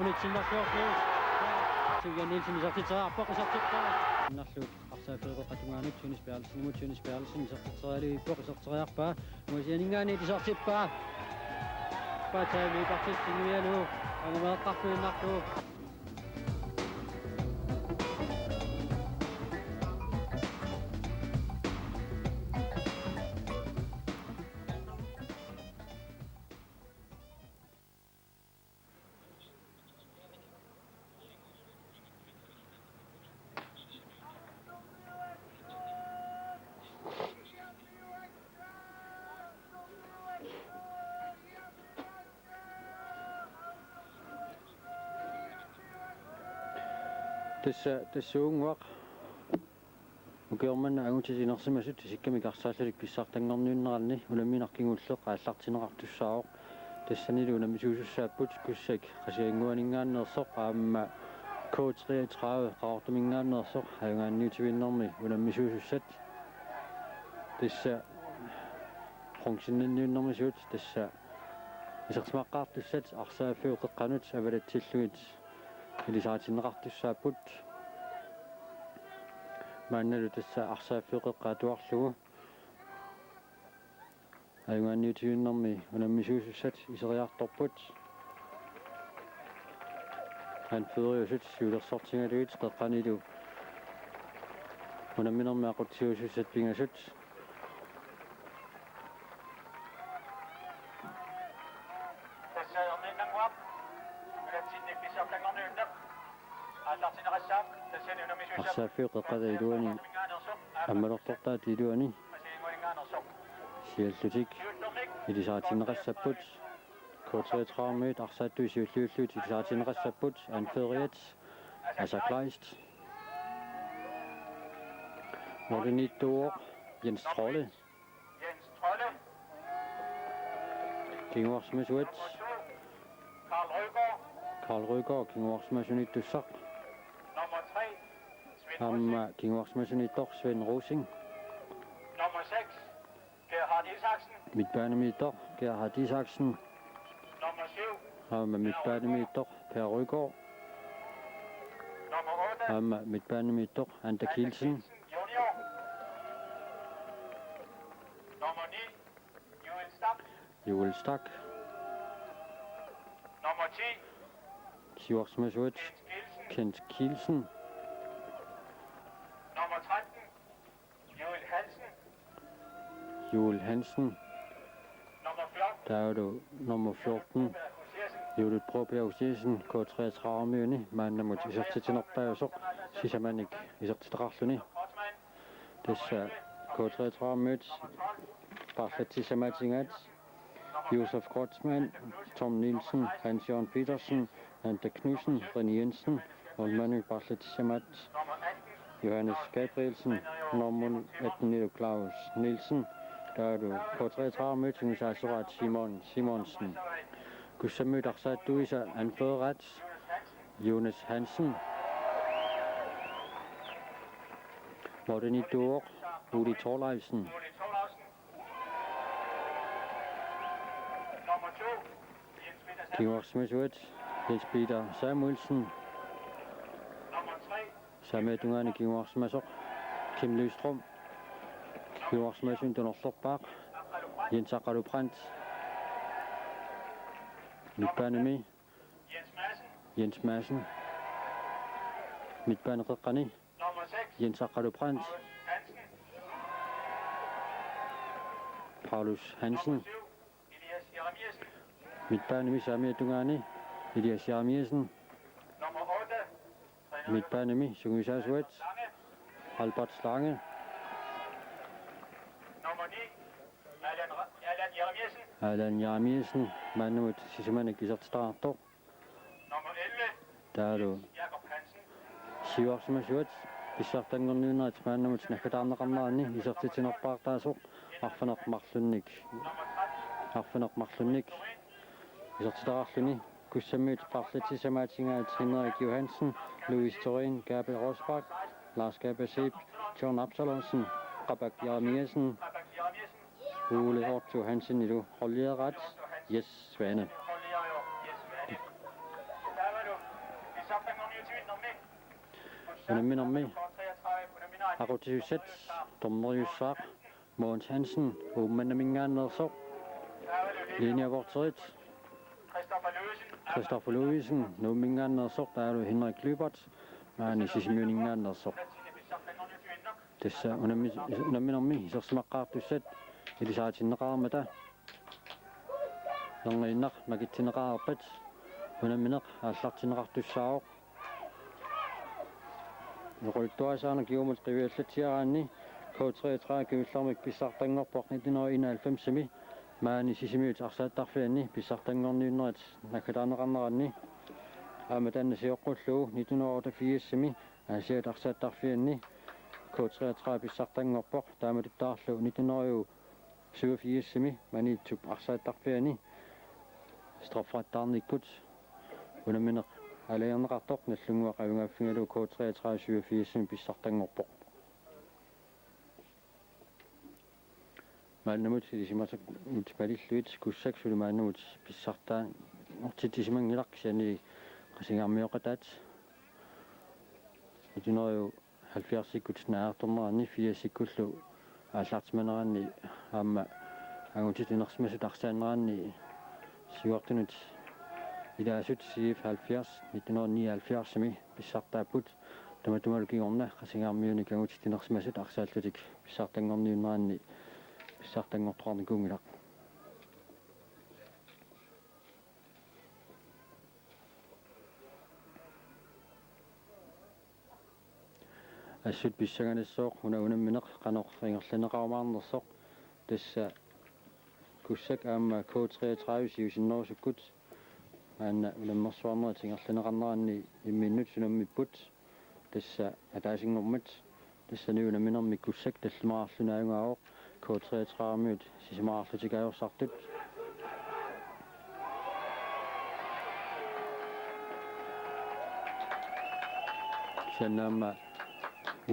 Nielsen der slår Klaus. Siljan Nielsen isartitraa poqisartitraa. Narlu arsaafeeqo qatungaanut Jonas Berlsen imut Jonas Berlsen isartitsaali poqisartiriarpaa. Muisianingaani isartippaa. Paataali partittinuialu anameeqqartuinnarlu. Tässä unguaq ukiormanna agutisinnersimasut sikkamikarsaallalik pissartanngorniunneralni ulamminarkingulleq aallartineqartussaaroq tassanilu unamisuusussaaput kussak qasianguaningaanneersoq aamma K33 qaartumingaanneersoq aungaanniutivinnermi unamisuusussat tassa qongsinnanniunnermisuut tassa isерсмаққартуссат арсааффиуқеққанут авалатсиллугит илисаатиннеқартуссааппут маанналу тасса арсааффиуқеққаатуарлугу аюнгаанниутиуннэрми унаммисуусуссат исериарторпут анфериусут сиулерсортингалуит қеққанилу унамминермаақутсиусуссат пингасут арсааффиуқеққада илуани аммалортортаат илуани сиаллутик илисаатиннеқассаппут K33-мит арсааттуи сиуллууллуут илисаатиннеқассаппут анфериат асаклайст модениттуоқ Jens Trolle кингуарсмасуат Karl Rygaard кингуарсмасуниттуссақ Hamma kinguarsmasunittor Svend Rosing. Nummer 6, Gerhard Isaksen. Midtbanemeter Gerhard Isaksen. Nummer 7, Hamma midtbanemeter Per Rygaard. nummer 8, Hamma midtbanemeter Ante Kielsen. Junior. Nummer 9, Joel Stak. Joel Stak. Nummer 10, Kiwarsmasuat Kent Kent Kielsen. Kielsen. Nummer 13, Joel Hansen. Joel Hansen. Nummer 14, Der er du nummer 14. Judith Broberg Jessen K33-møni. Maanna mut isartitinerpaasoq sisamanik isartiteqarluni. Kortmann. Tassa K33-møt parlattisamatingaat Josef Grotsmann, Tom Nielsen, Hans-Jørgen Petersen, Ante Knudsen, René Jensen og Manu parlattisamat Nummer 18, Johannes Gabrielsen, nummer 18 Claus Nielsen. Der er du K33-møt Sasurat Simon Simonsen. Kussamøt Arsaatuisa Anfødret Jonas Hansen. Morten Idor, Udi Torleifsen. Uli Thorlausen. Nummer 2, Jens Peter Sand. Kiwarsmasuat Jens Peter Samuelsen. Nummer 3, Sametungane Kiwarsmasok Kim Løstrup. Kiwarsmasun Donorsorpaq Akalu Brandt. Jens Akalu Brandt. Midtbanemi Jens Madsen. Jens Madsen. Midtbanereqqani Nummer 6, Jens Akalu Brandt. Paulus Paulus Hansen. Hansen. Nummer 7, Elias Jeremiasen. Midtbanemi Sametungane Elias Jeremiasen. Nummer 8, René Midtbanemi Sungisasuat Lange. Albert Slange. Nummer 9, Allan Jeremiasen. Allan Jeremiasen. Manumut sisamanik isartitaqartor. Nummer 11, Der er du Jakob Hansen. Siwarsmasuat pissartangorniunerat manumut nakataarneqarnerani isartitinerpaartaasoq arfanermarlunnik Nummer 13, arfanermarlunnik isartitaqarluni kussammiut parlattisamaatigaat Henrik Johansen, Louis Thorin, Gabriel Rosbach, Lars Gabasib, John Absalonsen, Rabak Jeremiasen, Rabak Jeremiasen. Ole Otto Hansen ilu Hollieret Jes Svane. Hold lige jo, Jes Svane. Der var du. unamminermi aqutisset tormeriussaaq Mogens Hansen uummannamingaannersoq linjevorterit Christopher Louisen nuummingaannersoq taalu Henrik Lybert maani sisimiuningaannersoq tassa unamminermi isersimaqqaartussat ilisaatinneqaarmata Nonginnaq makittineqaarpat unammineq aallartineqartussaaroq Noqultuasaana kiumut qiviallatsiaraanni K33 kiullarmik pissartangorpoq 1991 maani sisimiut arsaattarfianni pissartangorniunnerat nakkalaaneqarneranni aamatanna sioqqullugu 1988 asiat arsaattarfianni K33 pissartangorpoq taamatuttaarlugu 1987 maniitsup arsaattarfiani strafrattarnikkut unammineq алиернеқартоқ наллунгуа қавингааффингалу K33 87 писсартангорпоқ мааннамут сисимасак мутипалиллуит куссак сулимааннамут писсартаа ортитисимангиларкисани қасингаармиоқатаат итинериу 70-сиккут наарторнеранни 4-сиккуллу ааллаартиманеранни аама агутитинерсимасут арсаанеранни сиуартунут Ilaasut siif 70 1979 pissartaaput tamatumualukigorna qasingaarmiuni kagutitinersimasut arsaallutik pissartangorniunneranni pissartangortornikuungilaq assut pissanganissoq unammineq qanorringerlaneqarumaarnersoq tassa kussak aamma K33 siusinnerusukkut Anna ulammersuarnera tingerlaneqarneranni imminnut sunammipput tassa ataasingormat tassani unamminermik kussak tallumaarlunaayungaaroq K33-miut sisimaarlutikaajorsartut sannaamma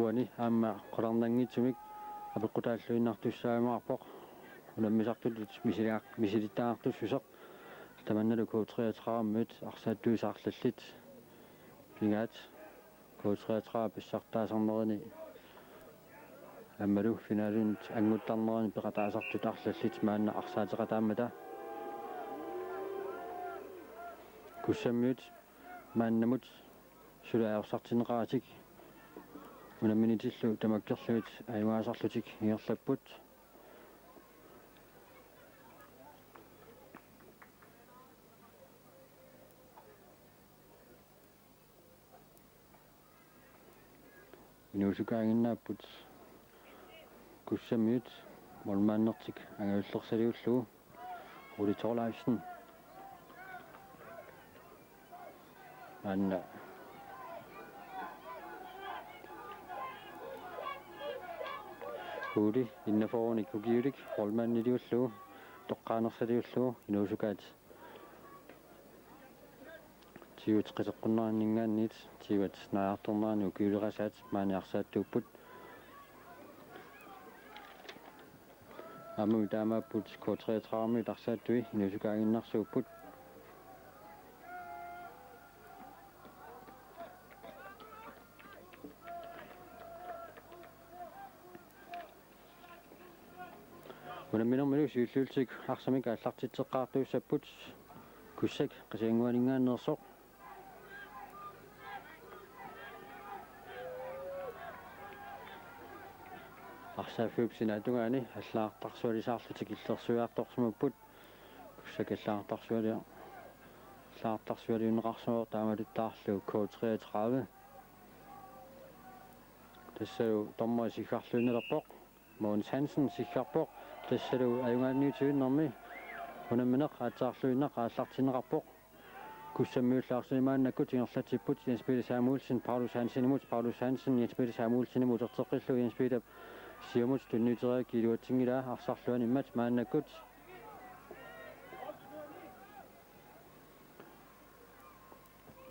uani aamma qolarnangitsumik apeqqutaalluinnartussaamaarpoq ulammisartut misilittaartussuseq tamannalu K33-miut arsaattuusaarlallit pingaat K33 pissartaasarnerani аммалу финалунт ангуттарнерани пеқатаасартут арлаллит маанна арсаатеқатааммата куссаммиут мааннамут сулаавсартинеқаратик унамминитиллу тамаккерлуит аюаасарлутик иерлаппут инуусукаангиннааппут куссамиут молмааннертик ангауллерсалиуллугу улиторлаавсин анна ули иннафооник кукиулик молмааннилиуллугу тоққаанерсалиуллугу инуусукаат тиут қисеққуннааннингааннит тиут наарторнаани укиулерасаат маани-арсааттууппут амму таамааппут K33-ми тарсааттуи инусукаагиннарсууппут унамминермилу сиуллуутик арсамик ааллартитсеққаартууссаппут куссак қисиангуанингааннерсоқ арсааффиупсинаатунгаани аллаартарсуалисаарлутик иллерсуяарторсумаппут куссакаллаартарсуалиа аллаартарсуалиунеқарсуо таамалуттаарлу K33 тассау томма сихарлуинелерпоқ Mogens Hansen сихарпоқ тассалу аюнгаанниутигиннэрми унамминеқ аатсаарлуиннеқ ааллартинеқарпоқ куссаммиуллаарсимааннакку тингерлатиппут Jens Peter Samuelsen Paulus Hansen Jens Peter Samuelsen ертеққиллу Jens Peter Siamut tunniuteria kiluatingila arsarluanimmat maannakut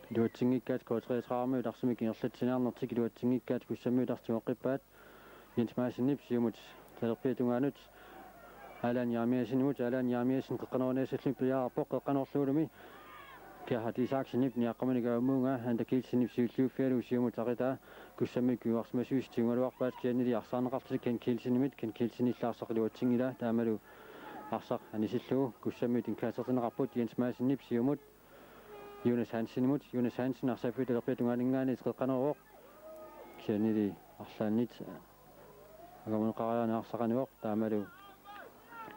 kiluatingikkaat K33-miut arsimik ingerlatsinearnertik kiluatingikkaat kussammiut artimoqqippaat Jens Maasinip Siamut talerpiatungaanut Alan Jaamiasinimut Alan Jaamiasin qeqqanuanaasallun piyaarpoq qeqqanorluulumi Gerhard Isaksenip niaqqamaniga umunga anda kilsinip siulluuffialu siumutaqita kussamik kuarsmasuus tingaluarpaat kianili arsaarneqartik kan kilsinimit kan kilsinillaarsaqiluatsingila taamalu arsaq anisillu kussamit inkaasertineqarput Jens Madsenip siumut Jonas Hansen arsafut alerpiatunganingaani teqqaneruoq kianili arsaannit agamunqariana arsaqanuoq taamalu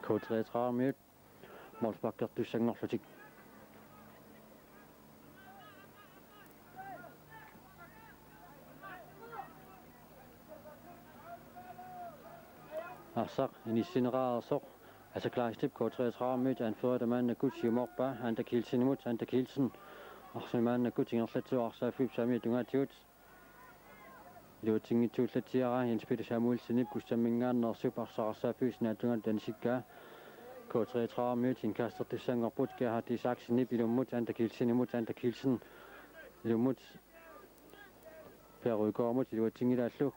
K33 Molsbakkertussanngorlutik arsaq inissineraarsoq asaklaristip K33 anfører mannagut siumorpa anda kilsinimut anda kilsen arsimaannagut ingerlatsu arsaafup samiatungaatigut luutingitsuullatiara Jens Peter Samuelsenip kussammingaannersup arsaqarsaafuus naatungan dansikka K33 inkaastertussanngorput Gerhard Isaksenip ilummut anda kilsinimut anda kilsen ilummut Perugormut iluatingilaallu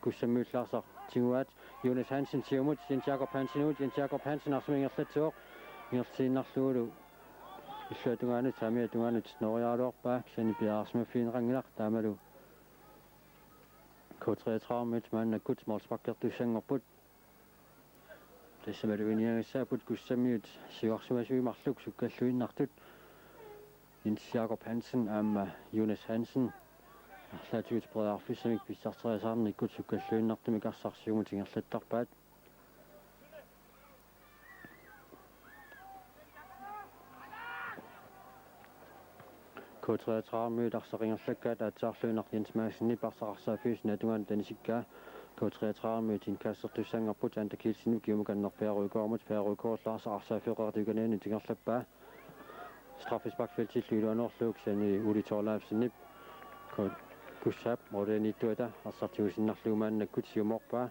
kussammiullarsaq tinguat Jonas Hansen siumut Jens Jakob Hansen arsumingerlatsuoq ingertiinnarluulu illuatungaanut samiatungaanut noriaaluorpa kisani piaarsmaffiineqangilaq taamalu K33 maannakut Molsbakkertussanngorput tasamaluiniagassaaput kussammiut siuarsumasuimarluk sukkalluinnartut Jens Jakob Hansen aamma Jonas Hansen arlaatuut prearfissamik pissarteriasаарnikkut sukkalluinnartumik arsarsiumut ingerlattarpaat K33 arsaqingerlakkaat aatsaarluinaq Jens Madsenip arsaqarsaafius naatungaan tanisikkaa K33 inkaasertussanngorput anda kilsinip kiumukannerpiaruukoormut piaruukoorlaarsaaqarsaafiuqeratuukaneeni tingerlappaa straffesparkfeltillu iluanorluuk sani Uli Torlaafsenip kussap modernituata arsartiusinnarluumaannakut siumorpaa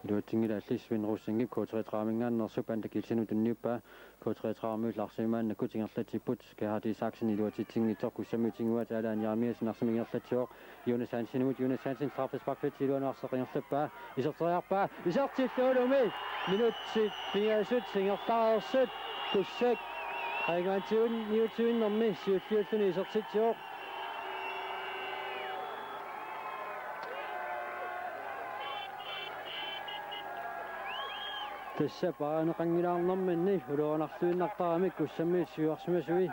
iluatingilaalli Sven Rosenngip K33-mingaannersup anda kilsinut unniuppaa K33 larsimaannakut ingerlatiput Gerhard Isaksen iluatitsinngitsoq kussammiutinguat alaan Jarmiasen arsumingerlatsuoq Jonas Hansen straffesparkfeltillu iluanorsaaqingerlappaa isertilluulumi minutsit pingasut singerlarersut kussak Aigaantiun niutuinnermi siulliulluni isertitsuoq tässä paaneqangilaarnermanni uluornarluinnartaramik kussammiut siuarsumasui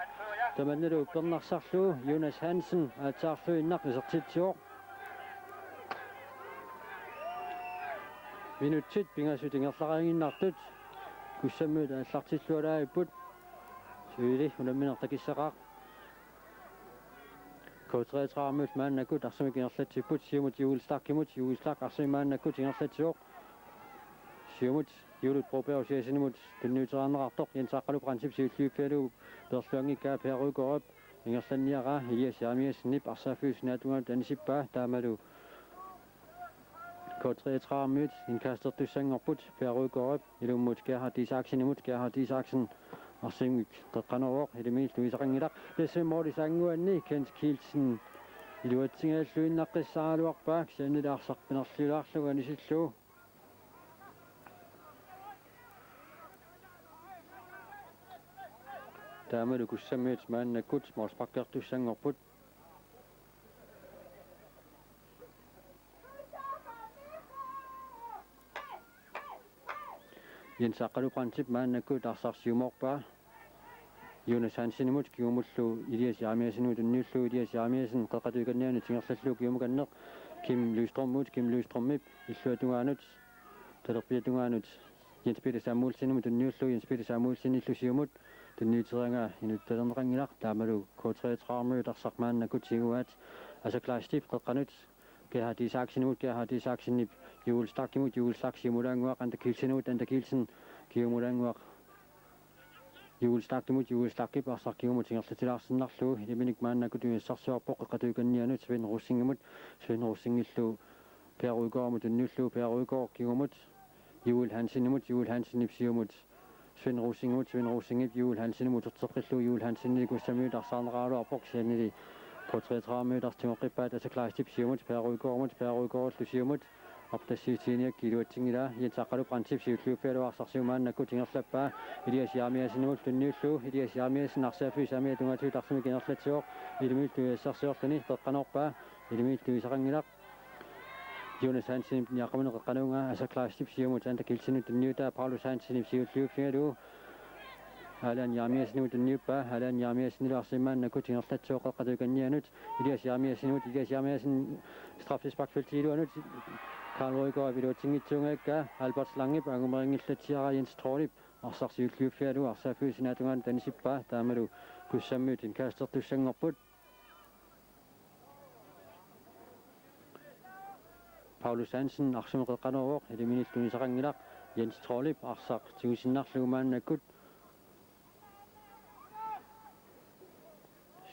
tamannalu uppernarsarluu Jonas Hansen aatsaarluinnaq isertitsuoq minutsit pingasut ingerlaqaanginnartut kussammiut аллартиллуалааиппут суили уламминертакиссақаа K33 мааннакут арсумик ингерлатсиппут сиумут юулстарк арсимааннакут ингерлатсиоқ сиумут юулут пропеусиасинимут тунниутераарнеқартоқ янсааққалу принцип сиуллиуппиалу перлуангиккаа перуукорап ингерланниараа Elias Jarmiasenip арсаафиус наатунгаат анисиппаа таамалу K33 inkaastertussanngorput peruukorap ilummut Gerhard Isaksen arsimik teqqaneruoq ilimiil tuisaqangilaq tassimmoorisaanguanni Kent Kielsen iluatsingaаллуиннаққиссааралуарпаак саннилаарсарпинерлулаарлуга анисиллуу таамалу куссаммиут мааннаккут Molsbakkertussanngorput янсааққалу принцип мааннаккут арсарсиуморпаа Jonas Hansenimut kiumullu Elias Jarmiasenut unniullu Elias Jarmiasen qeqatuikannianu tingerlallu kiumukanneq Kim Lyströmmip illuatungaanut talerpiatungaanut Jens Peter Samuelsenimut unniullu Jens Peter Samuelsen illusiumut tunniuteranga inuttalerneqangilaq taamalu K33 arsarmaannakut siguat asaklaristip qeqqanut Gerhard Isaksenip juulstark simulaanguaq anda kilsen kiumulanguaq juulstarkip arsarkigumut ingerlatilaarsinnarluu iliminik maannakut uissarsuarpoq qeqatuikannianut Sven Rosenngillu peruukoormut unniullu peruukoor kigumut Joel Hansenip siumut Sven Rosengip Joel Hansenimut utserqillu Joel Hansenni kussammiut arsaarneraaluarpoq siannili K33 artingoqqippaat asaklaristip siumut peruukoorllu siumut Optasiitini kiluatsingira yensaqalu princip siulluupialu arsarsiumaannakku tingerlappa iliasiaamiasinimut tunniullu iliasiaamiasin arsaafi saamiatungatiu tarsimi kinerlatsiuq ilimil tuiassarsiorluni peqqanorpa ilimil tuisaqangilaq Jonas Hansen niaqamunu qeqqanuunga asaklaastip siumut anta kilsinu tunniuta Paulus Hansen siulluupialu Alan yaamiasinimut tunniuppa alan yaamiasinilu arsimaannakku tingerlatsiuq qeqqatukannianut iliasiaamiasin straffesparkfeltiiluanut Karl Røgaard viluatingitsuungaakka Albert Slangip angumeringillatsiara Jens Trollip arsarsiulluuffialu arsaafuusinatungaan tanisippa taamalu kussammuut inkaastertussangorput Paulus Hansen arsimeqeqqaneruoq iliminillunisaqangilaq Jens Trollip arsaq tigusinnarlugumaannakkut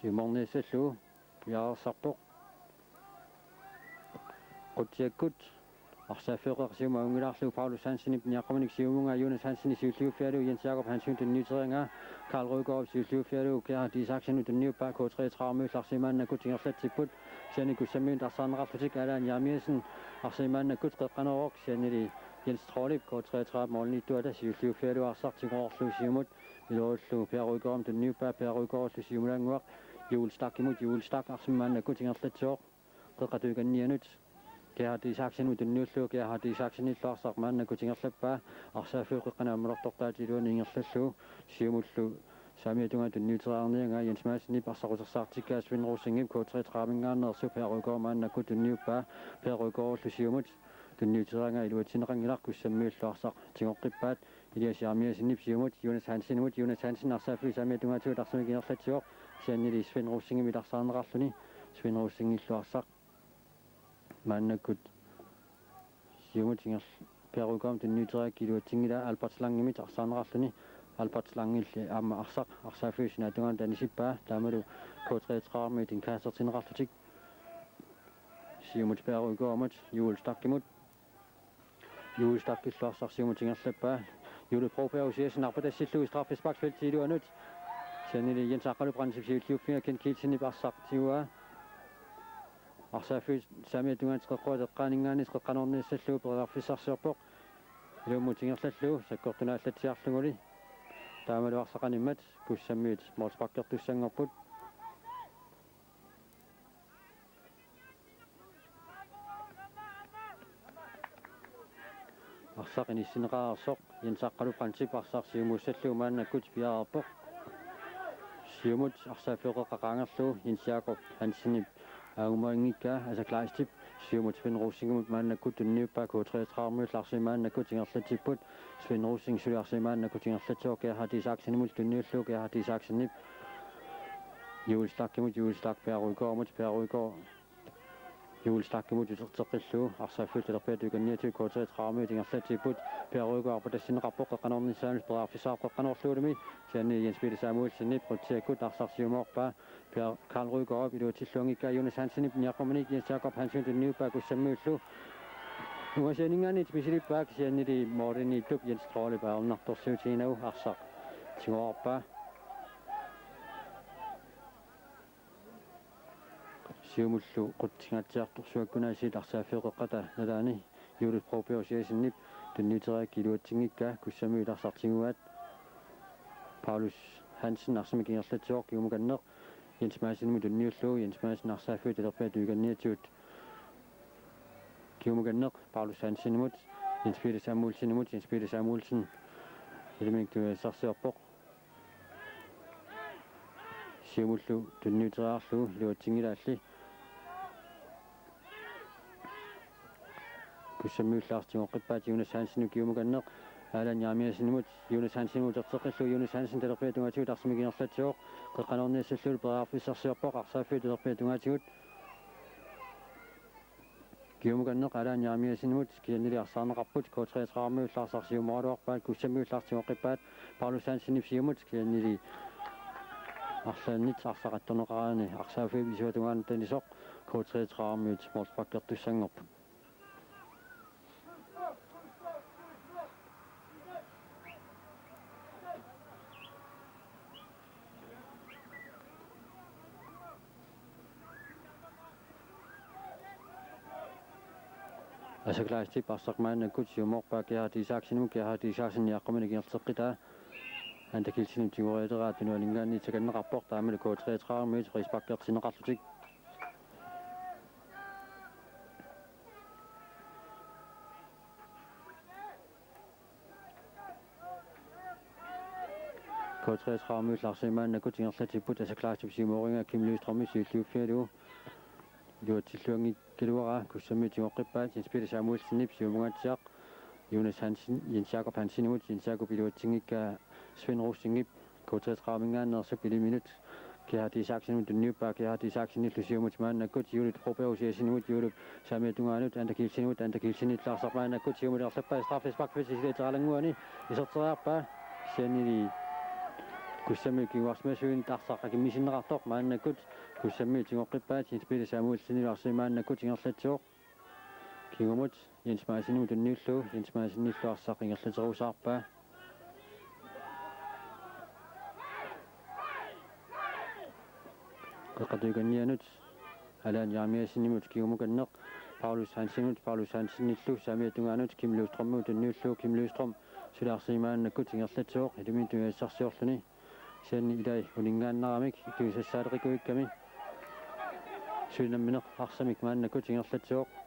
simorneessallu piaarsarpoq qutiakkut arsaaffeeqeqsiuma ungilaarlu Paulus Hansen niaqamanik siumunga Jonas Hansen siulluuffialu Jens Jakob Hansen tunniuteringa Karl Røgaard siulluuffialu Gerhard Isaksen tunniuppa K33-møslarsimaannakku tingerlatsipput siani kussammiin arsaarneqarlutik alaan yaamiasen arsimaannakkut qeqqaneroq sianili Jens Trollip K33-målnittuata siulluuffialu arsartingoorlu siumut ilorullu Per Røgaard tunniuppa Per Røgaardlu siumulanguaq Juul Stak arsimaannakku tingerlatsioq qeqqatuikannianut Gerhard Isaksen tunniullu Gerhard Isaksenilluarsarmaannakku tingerlappa arsaafuuqeqqanaammertortaatiluuni ingerlallu siumullu saamiatunga tunniuteriarnianga Jens Madsen arsaqusarsaartikkaa Svend Rosingip K33-mingaarnersu Per Røgaard maannakku tunniuppa Per Røgaardlu siumut tunniuterianga iluatineqangilaq kussammiulluarsaq tingoqqippaat iliasiarmiasinip siumut Jonas Hansen arsaafu saamiatungaatigut arsimikinerlatsioq siannili Svend Rosingip arsaarneqarluni Svend Rosingilluarsaq maannakut siumut Per Røgaard tunniuteriak iluatingila Albert Slangimit arsaarneqarluni Albert Slangilli aama arsaafuusinatungaan tanisippaa taamalu K33-mit inkaasertineqarlutik siumut Per Røgaardmut Juul Stakkilluarsarsiumut tingerlappaa Jule Broberg siasin arpatassillu straffesparksfeltiiluanut siannili Jens Aqalu princip siulluuffiga Ken Kielsenip arsaqtiua arsaafu saamiatungaat qeqqaningaani qeqqanorniissallu periarfissarsiorpoq iluummu tingerlallu sakkortunaallatsiarlunguli taamalu arsaqanimmat kussammiit motorpakkertussangorput arsaqinissineqaarsoq Jens Aqalu princip arsarsiumuussallu maannakkut piaarpoq siumut arsaafuuqeqqaqaangerlu Jens Jakob Hansenip aumangikka asaklaastip siumut Svend Rosingimut maannakkut tunniuppa K33-møslarsimaannakku tingerlatsipput Svend Rosing suliarsimaannakku tingerlatsioq Gerhard Isaksenimut tunniullu Gerhard Isaksenip Juul Stak Per Røgaardmut Juul Stakkimut uterteqillu arsaafuutelerpiatuikanniatiu K33-mø tingerlatsipput Per Røgaard arpatassineqarpoq qeqqanornissaanus periarfissaarpoqqanorluulumi sianni Jens Peter Samuelsenip qutiakkut arsarsiumoorpa Karl Røgaard iluatilluangikka Jonas Hansenip niaqamanik Jens Jakob Hansen tunniuppa kussammiullu uasianingaanit misilippaak siannili moorinniillup Jens Trollip aarnartorsiutiinau arsaq tingoorpa siumullu quttingatsiartorsuakkunaasit arsaaffeeqeqqata nalaani Jule Broberg siasinnip tunniuteriak iluatingikka kussammiul arsartinguaat Paulus Hansen arsimikingerlatsioq kiumukanneq Jens Madsen tunniullu Jens Madsen arsaafuutelerpiatuikanniatiut kiumukanneq Paulus Hansenimut Jens Peter Samuelsen iliminik tuiassarsiorpoq siumullu tunniuteriarlu iluatingilaalli kussammiullaartingoqqippaat Jonas Hansen kiumukanneq alan yaamiasinimut Jonas Hansen uterteqillu Jonas Hansen telerpiatungaatigut arsimikinerlatsioq qeqqanorniissallu periarfissarsiorpoq arsaafuutelerpiatungaatigut kiumukanneq alan yaamiasinimut kiannili arsaarneqarput K33-møslarsiumorluarpaat kussammiullaartingoqqippaat Paulus Hansenip siumut kiannili arsaannit arsaqattorneqaraani arsaafuup isuatungaan tanisoq K33-mit motorpakkertussangorput асаклаасти парсармааннаккут сиуморпаа киаати сааксинум киаати саасинниаққумани гиертеққита антакилсинум тигориалераат нуалингаанни таканнеқарпор таамали коотреатраармиит риспаккертинеқарлутик коотреатраармиит ларсимааннаккут ингерлатиппут асаклаастип симооринга кимлуистрами сиуллиуффиалу юатиллуанги килуара куссами тигоққиппаат инспира самуэлсинип сиумунгатсиақ Jonas Hansen, Jens Jakob Hansen ud, Jens Jakob Illuatingik, Svend Rosingip, K3 og så bliver det minut. Kan have de saksen ud den nye bakke, kan have de saksen lidt lusium ud manden, godt julet probe og se sin ud julet, sammen med dunga ud, andre kilsen ud, andre kilsen lidt lars op manden, godt julet og slapper straffes bak hvis det er lang uani, i så tror jeg bare, sen i kussami kiwasmesyn tarsaq kimissinnerartoq maannakut kussami tingorqippaat inspira samuulsinilarsi maannakut ingerlatsuoq kingumut Jens Maasinum tunniullu Jens Maasinilluarsaq ingerlaterusaarpaa qaqatuikannianut alaan yaamiasinimut kingumukanneq Paulus Hansenillu samiatungaanut Kim Løvstrøm tunniullu Kim Løvstrøm sulaarsimaannakut ingerlatsuoq ilumin tuiassarsiorluni sen i dag uningaannaramik tuisassaaleqikuikkami suinammineq arsamik maannakut ingerlatsuoq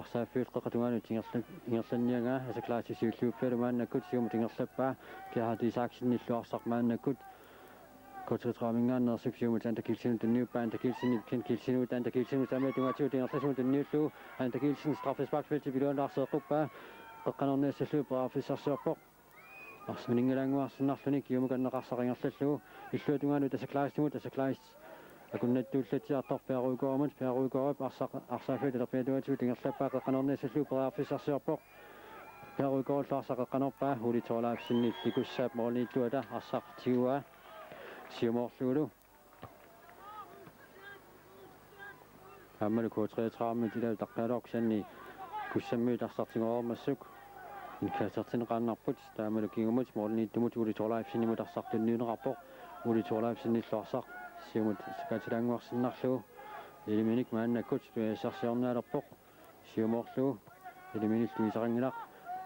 арсааффиут qeqatungaanu tingerlannianga asakalaatisiulluuppalu maannakut siumut ingerlappaa kiaati saaksinilluarsaq maannakut kotritramingaannersip siumut antakilsinut tunniuppaa antakilsinip kilsinut antakilsinut sameetungaatigut ingerlasumut tunniullu antakilsin straffesparkfelti piluanarseequppaa qeqqanorniassallu paraafissarsiorpoq арсминингалаангуарсиннарлуни киумуканнеқарсарингерллу иллуатунгаanu тасаклаастимут акуннаттууллатиарторпиаруйкоормут пиаруйкоорип арсааффит алерпиатуатигут ингерлаппаа қеққанорниассаллу парааффиссарсиорпоқ пиаруйкоорлуарсаа қеққанорпаа улитоолаафсинни ликуссаап моорнииллуата арсаартигуа сиумоорлугулу аммалу K3 тилау таққалоқ санни куссаммиут арсартигоормассук инкаасартинеқарнарпут таамалу кингумут моорнииттумут улитоолаафсиннимут арсартунниунеқарпоқ улитоолаафсинниллуарсақ siumut skatilanguarsinnarlu iliminik maannakut tuiassarsiornaalерпоq siumorlu iliminik tuisarangilaq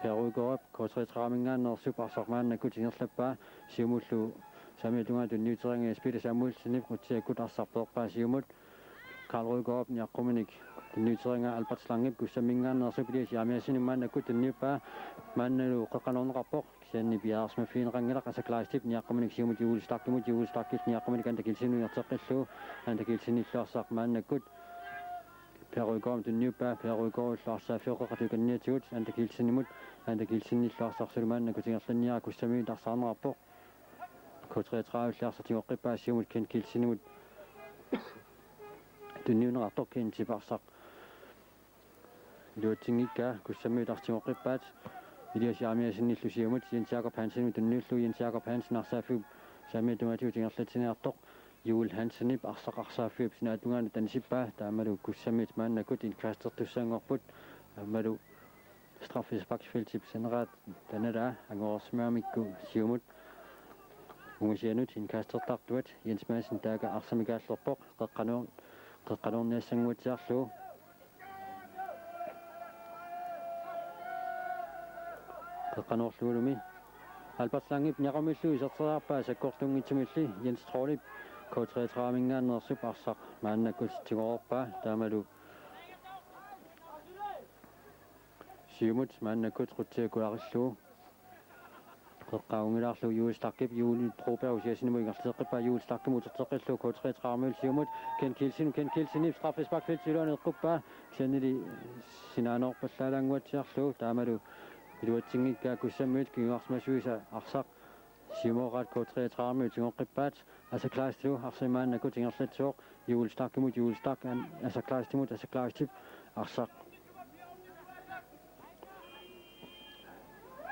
peruikorap K3 arsarmaannakut ingerlappaa siumullu samiatungaa tunniuteranga spila samuulsinip qutiakut arsarpeerpaa siumut Karl niaquminik tunniuteranga albertslangip kussammingaannersup lias yaamiassinim maannakut tunniuppaa maannalu qeqqanorneqarpoq sen biarsma fiinrangilaq asaklaastip niaquminik siumut juulistarkit niaquminik antakilsinuiarteqqillu antakilsinilluarsaq maannakut peruikorap tunniuppaa peruikorulluarsaafioqeqatukanniatigut antakilsinilluarsarsul maannakut ingerlanniara kussamiut arsaarnerarpoq K3 siumut kilsinimut tunniunerartoq kintiparsaq luatingikka kussamiut artimoqqippaat Ilias yaamiasinillu siumut Jens Jakob Hansen tunniullu Jens Jakob Hansen arsaafiup samiatuatigut ingerlatiniartoq Joel Hansenip arsaqarsaafiup sinaatungaanu tanisippaa taamalu kussamiut maannakut inkaastertussaangorput ammalu straffesparksfeltip saneraat tanala angoorsimaamikku siumut ungusianut inkaastertartuat Jens Madsen taaga arsamikaallerpoq qeqqanorniassanguatiarlu qeqqanorluulumi albertlangip niaqamillu iserteraarpaa sakkorlungitimilli Jens Trollip K3 mingaannersup arsaq maannakut tigororpaa taamalu siumut maannakut qutiakuarillu qeqqaungilaarlu juulistarkip juuli propeus yasinimo ingerteqqippaa juulistarkimut terteqqillu K3 siumut ken kilsinip straffesparkfeltiluaneqquppaa sanili sinaanorpallaalaanguatiarlu taamalu iluatingikka kussammiut kinguarsmasuisa arsaq siumooqaat K3 tingoqqippaat asaklaastlu arsimaannakut ingerlatsuoq juulistarkimut asaklaastip arsaq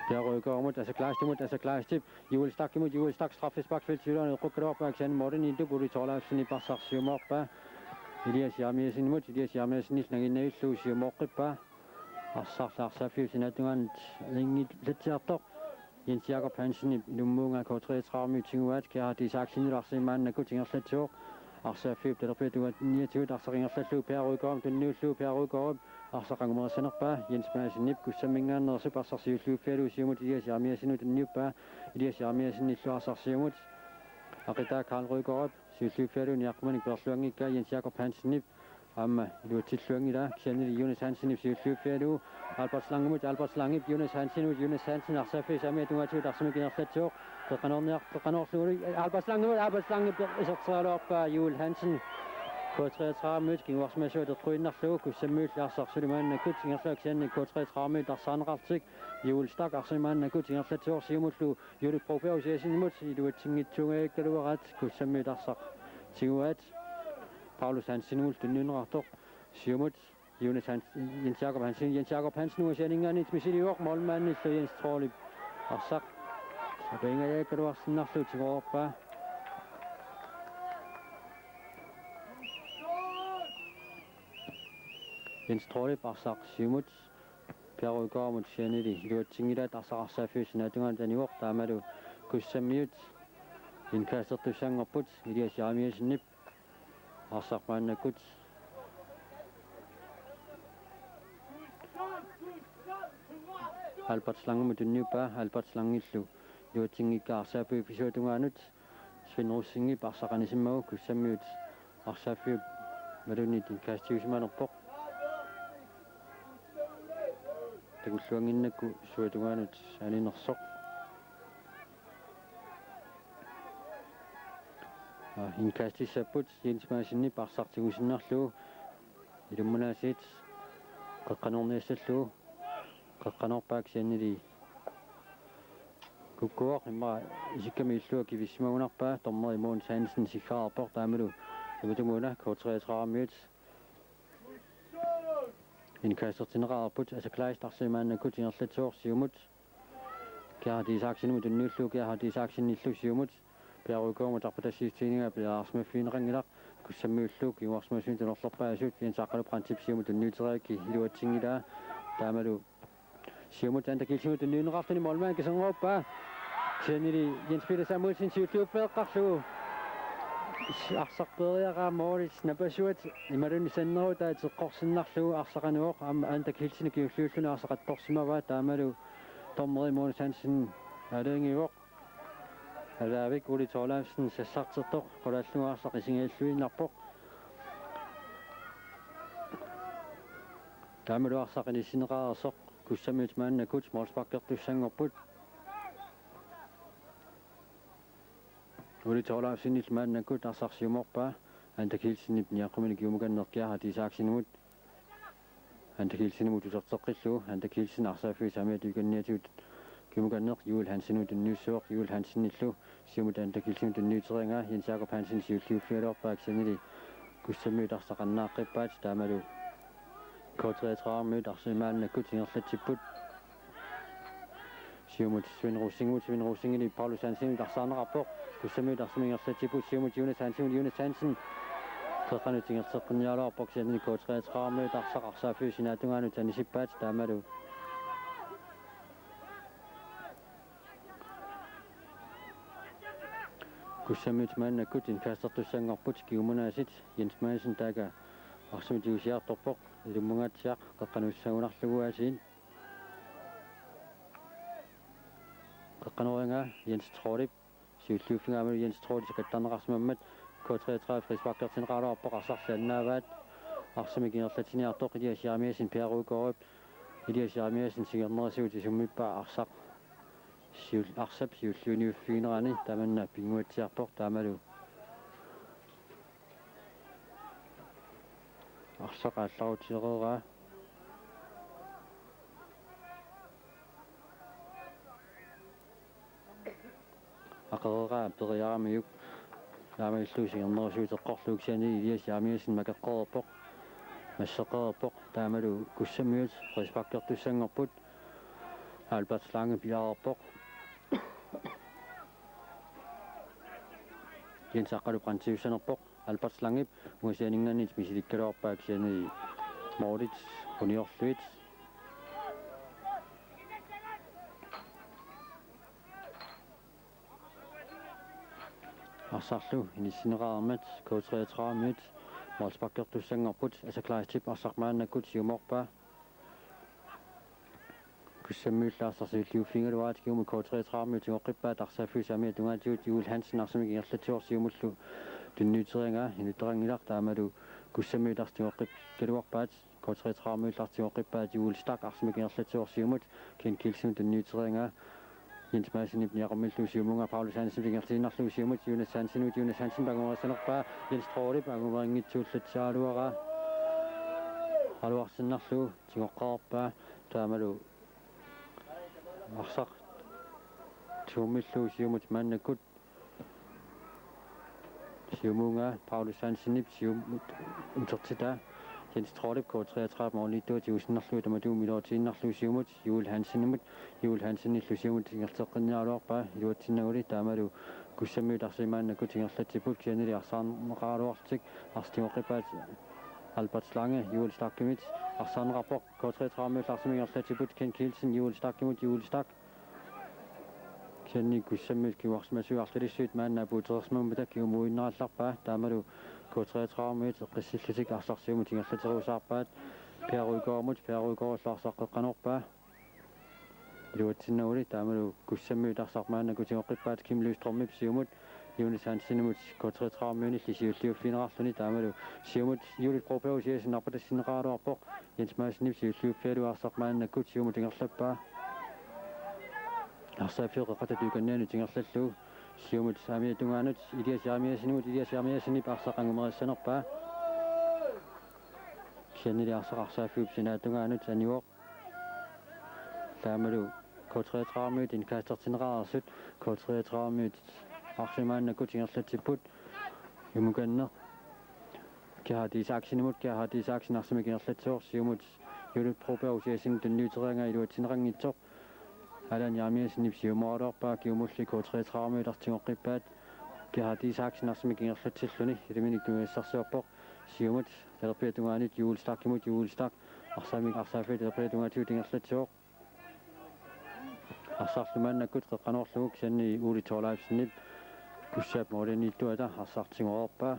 peruikormut asaklaastip juulistark straffesparkfeltiluaneqqukkaloorpaak san moorniillup ulitoorlaafsiniparsaq siumoorpaa Ilias yaamiasinnill naginnaillu siumooqqippaa arsarlaarsaaffiu sinaatungaan lingillatiartoq Jens Jakob Hansen ilummuunga K3 tinguaat kiaati saaksinnilarsimaannakut ingerlatsuoq арсааффиуп талерпитугат 29 арсақингерллу пиаруикорум тунниуллу пиаруикорум арсақангумерсанерпаа Jens Madsen куссаммингааннерсуп арсарсиуллууффиалу сиумут илиас армиасину тунниуппаа илиас армиасинниллу арсарсиумут ақитаа Karl сиуллууффиалу ниаққуманик перлуангикка Jens Jakob Hansen amma илуатсиллуангила кисанили Jonas Hansen сиуллууффиалу Albert Lange Jonas Hansen арсааффи самиатунгатуут арсамикинерлатсуоқ теқанорниарлугули Albert Lange исертаалуарпаа Juul Hansen K33 mødt ging også med så der tror jeg nok kussemmøl arsarsulumaan kut ingerlak sen K33 mødt arsanrartik Juul stak arsalumaan kut ingerlatsor siumutlu Juul probeus jesinmut idu tingittunga kaluarat kussemmøl arsar tiguat Paulus Hansen tunnunrartor siumut Jens Jakob Hansen nu sendingani tmisilior målmanden Jens Trollip arsar abenga kaluarsinarlu tigorpa Jens Trollip arsaq siumut piaruikormut sianili luatsingilat arsaqarsaafiusina tungaantaniuoq taamalu kussammiut inkaasertussangerput ilias yaamiasinnip arsaqmaannakut Albert Lange tunniuppa Albert Langillu luatsingikka arsaafiu pisuatungaanut Sven Russingip arsaqanisimmagu kussammiut arsaafiu malunit inkaastiusimanerpoq Takulluanginnakku suatugaanut aaninersoq inkaastisapput Jens Madsen parsartigusinnarlugu ilummunaasit qaqqanorniassallugu qaqqanorpaak siannili kukkuoq imma isikkami illua kivissimagunarpaa tormeri Mogens Hansen sikkaarpoq taamalu sumutumuuna K33 inkaasertineqarput asakleistarsimaannakut ingerlatsoor siumut kiardiisaaksinumu tunnullu kiardiisaaksinnillu siumut piaruikoomut arpatassiistiininga piaarsmaffiineqangilaq kussammiullu kiuarsmasuun tunerlorpaasut piansaqqalu princip siumut tunniuteriakki iluatsingilaa taamalu siumut antakilsimu tunniuneqartuni molmaan kisengooppa sianili Jens Peter Samuelsen siulluuppeeqqarlugu арсарпериагаа моорис напасуат ималуни саннерутаа теққорсиннарлугу арсақануоқ антакилсина киуллууллуна арсақатторсимаваа таамалу тормери Mogens Hansen аленгиоқ алаавик ули тоолаавсин сассартертоқ qulaallunga арсақ исингааллуиннарпоқ таамалу арсақинissинеқарерсоқ куссамиут мааннакут молспаккертуссангорпут Ulit toolaafsinnil maannakut arsarsiumorpaa antakilsinnip niaqqumini kiumukannerkiara tiisaaksinumut antakilsinumut userteqqillugu antakilsin arsaaffui samiatuikanniatut kiumukanneq Juul Hansen tunniussuoq Juul Hansenillu siumut antakilsin tunniuterianga Jens Jakob Hansen siulliuffialorpaak sanili kussammiut arsaqannaaqqippaat taamalu K33 mødt arsimaannakut ingerlatsipput siumut Sven Russingili Paulus Hansen arsaarnerarpoq kussammiut arsimingerlatsiput siumut Jonas Hansen teqqanutingerteqqinnialuarpoq sianni K33 mødt arsaqarsaafiu sinaatungaanu tanisippaat taamalu kussammiut maannakut inkaastertussanngorput kiumunaasit Jens Madsen taaka arsimitiusiartorpoq ilummungatsiaq qaqqanuussagunarluguaasiin qaqqanuringa Jens Trollip siulluuffingaamalu Jens Trollip sakattarneqarsimammat K33 frisbakkertineqaluarpoq arsarlaannaavaat arsimikinerlatiniartoq ilias yaamiasin piaruikorup ilias yaamiasin sigernerisuut isummippaa arsap siulluuniuffiinerani tamanna pinguatsiarpoq taamalu arsaqaallarutigeraa aqereraa periaramiyuk yaamailluusigernerisuut eqqorluuksiani ilias yaamiasin makeqqererpoq массеқерпоқ таамалу куссамиут фрисбаккертуссангорпут Albert Lange пиаарпоқ Jens аққалу прантиуссанерпоқ Albert Lange мусианингани мисиликкалуарпаак сиани Moritz хуниорлуит Arsarlu inissineraamat K33 Malspakkertussangerput asaklaristip arsarmaannakut siumorpa kussammiullaarsarsiulliuffingaluaat kiumu K33 tingoqqippaat arsaafiusaamia tungaatigut Juul Hansen arsamik ingerlatiorsiumullu tunniuterianga inuterangilaq taamalu kussammiulartingoqqip kaluarpaat K33-ullartingoqqippaat Juul Stak arsamik ingerlatiorsiumut Ken Kielsen tunniuterianga Jens Madsen niaqammillu siumunga Paulus Hansen pingertiinarlu siumut Jonas Hansen pangorassanerpaa Jens Trolle pangumerinngitsuullatsaaluara aluarsinnarlu tingoqqaarpaa taamalu arsaq tuumillu siumut maannakut siumunga Paulus Hansen siumut untertita Jens Trolle K33 mornittuut uusnarlu tamatu milortiinnarlu siumut Juul Hansen illu siumut ingerteqqinnialuarpaa iluatsinnauli taamalu kussammiularsimaannakut ingerlatsiput kianili arsaarneqaaluartik arstingoqqippaat Albert Slange Juul Stakkimit arsaarneqarpoq K33-ullarsimingerlatsiput Ken Kielsen Juul Stak kianni kussammiut kiuarsmasuarlissuit maannaapuuterersmummatak kiumuinnerallarpaa taamalu K33 qissillutik arsarsiumut ingerlateruusaarpaat Peruigorullarsaqqeqqanorpaa iluatsinnauli taamalu kussammiut arsarmaannakut tingoqqippaat Kim Lystromip siumut Jonas Hansenimut K33 siulliuffinerarluni taamalu siumut Julit Propeus narpatassinneqaaluarpoq Jens Madsen siulliuffialuarsarmaannakut siumut ingerlappaa arsaafiuqeqatatuukannaanu tingerlallu siumut saamiatungaanut Ilias Jaamiasinip arsaqangumeriassanerpaa kiannili arsaafiup sinaatungaanut aniuoq taamalu K33 inkaastertineraarsut K33 arsimaannakut ingerlatsiput yumukanner Gerhard Isaksen arsimik ingerlatsoor siumut Julit Propeus tunniuterianga iluatsinerangitsoq Alan Jaamiasinip siumoralorpaa kiumulli K33-lartingoqqippaat Gerhard Isaksen arsimik ingerlatsilluni iliminik tuiassarsuarpoq siumut terpiatungaanit Juul Stak arsaafiut terpiatungaatigut ingerlatsuoq arsarlumaannakut qeqqanorlugu kianni Uuli Torlaipsnip kussaap mooliniittuata arsartingoorpaa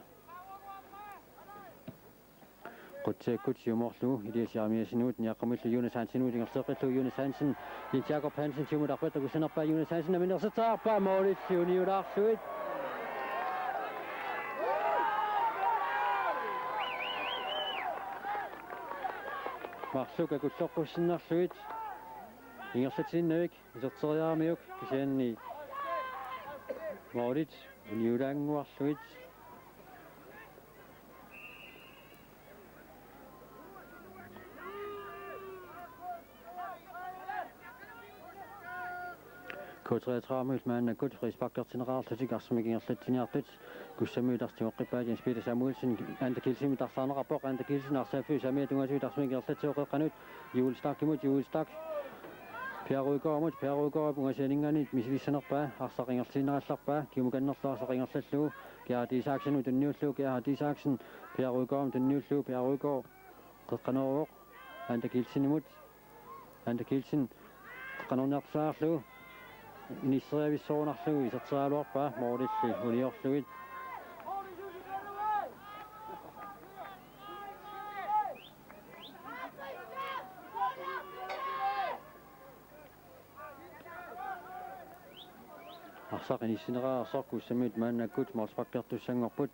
qutseekkut siumorlugu Ilias Jaamiasinut niaqqamillu Jonas Hansenut ingerteqqillu Jonas Hansen Jens Jakob Hansen siumut arpattakussanerpaa Jonas Hansen aminersataarpaa moolilluuniulaarluit marluka kulloqqussinnerluit ingerlatinnaavik iserteriaamiuk kisianni moolit uniulaanguarluit K33 maannakut rispakkertinerаарlutik arsimik ingerlattiniartut kussammiulartingoqqippaat Jens Peter Samuelsen Ante Kielsen arsaarneqarpoq Ante Kielsen arsaafiu saamiatungaatigut arsimik ingerlatsuoqeqqanut Juul Stak Peruigorul pungasaaningaanit misilissanerpaa arsaqingertiinerallarpaa kiumukannerlu arsaqingerlallugu Gerhard Isaksen tunniullugu Gerhard Isaksen Peruigorul tunniullugu Peruigorul qeqqaneruoq Ante Kielsen qeqqanerniarsaarlugu inisseriavissoornarlugu iserterialuarpaa moolilli uniorluit arsaqinissineraarsaq kussammiut maannakut Malspakkertussangerput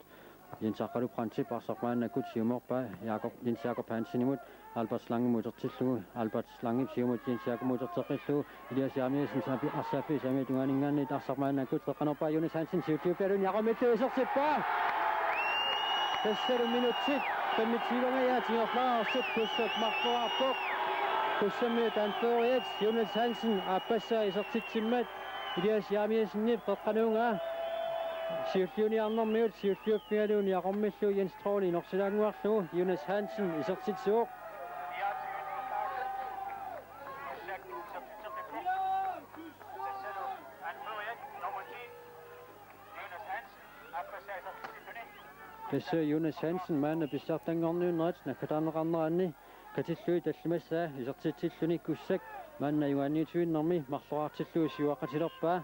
Jens Aqalup arsarmaannakut siumorpaa Jens Jakob Hansenimut Albert Slange mutertillugu Albert Slange siumut Jens Jakob muterteqqillugu Ilias Jaamiasin arsaafi saamiatungaaninggaannit arsarmaannakut qeqqanorpaa Jonas Hansen siulliupialun yaqamillu isertippaa tassalu minutsit qimmitsiivangayaatigerlaarsut kussat marquarpoq kussammiut anfeoriat Jonas Hansen appassaa isertitsimmat Ilias Jaamiasinip qeqqanuungaa siulliuniarnermiut siulliuppigaluun yaqammillu Jens Trolle inorsilaanguarlugu Jonas Hansen isertitsuoq Passa Jonas Hansen maanna pissartanngorniunnerat nakkatarneqarneranni katillui tallumassaa isertitsilluni kussak maanna yuanniutuinnermi marloraartilluu siuaqatilerpaa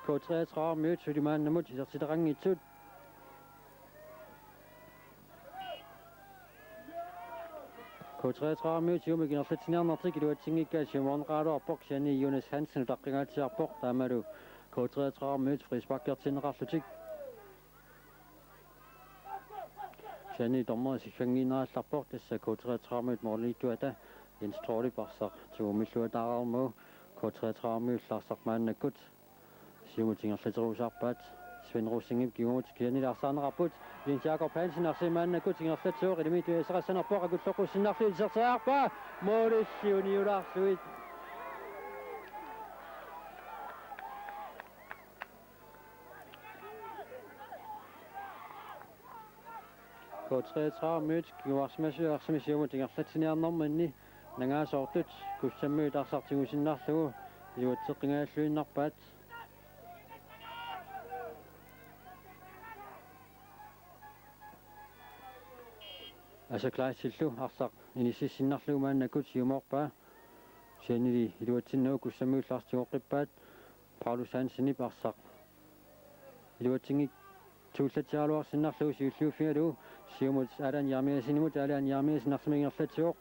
K33 sulimaannamut isertiteqanngitsut K33 møde Siumik Ingerslitsinern artikel du Tingika Simonrado Boksjani Jonas Hansen Dakingaltiarport Tamaru K33 møde Frisbakkertinrarlutik Sjani dommer Sifanginaarlarport tassa K33 møde Morlituata Jens Torli Barsar Tuumilluataarmo K33 møde Larsarmaannakut Siumik Ingerslitserusarpat Sven Rosingib giumut kiani Larsanraput Jens Jakob Hansen Arsimaannakut Ingerslitsuur ilimitu Esrassanarpoqa kulloqussinarlu Sersaarpa Molisliuniularsuit K33 mødt giuarsmasu arsimisiumut Ingerslitsiniarnermanni nangaasortut kussammuut arsartigusinnarlugu iuatseqqingaalluinnarpaat Asaklaysillu arsaq inississinarlugu maannakut siumorpaa sianili iluatsinnugu kussammuullartiguoqqippaat Paulus Hansenip arsaq iluatsingik tuullatialuarsinnarlugu siulluufialugu siumut alan yarmiasinimut alan yarmiasinarsimingerlatsuoq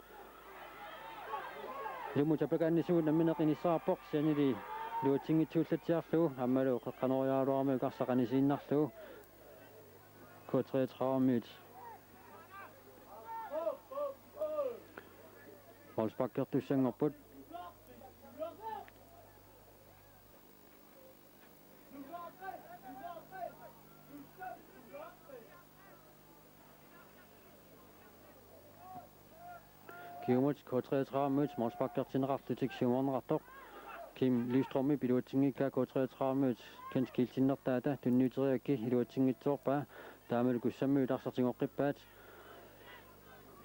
ilumut apakaannisugut nammineqinissarpoq sianili iluatsingit tuullatiarlugu ammalu qeqqanoriaaluarmiuk arsaqanisiinnarlugu K33 mødt Volsbakkertussangerput Kiumut K33 mødt Volsbakkertinrarlutik Simonrartoq Kim Lystrømme iluatsingikka K33 mødt Kens Kilsinnertaata tunniuteriakki iluatsingitsoorpaa taamalu kussammuut arsartingoqqippaat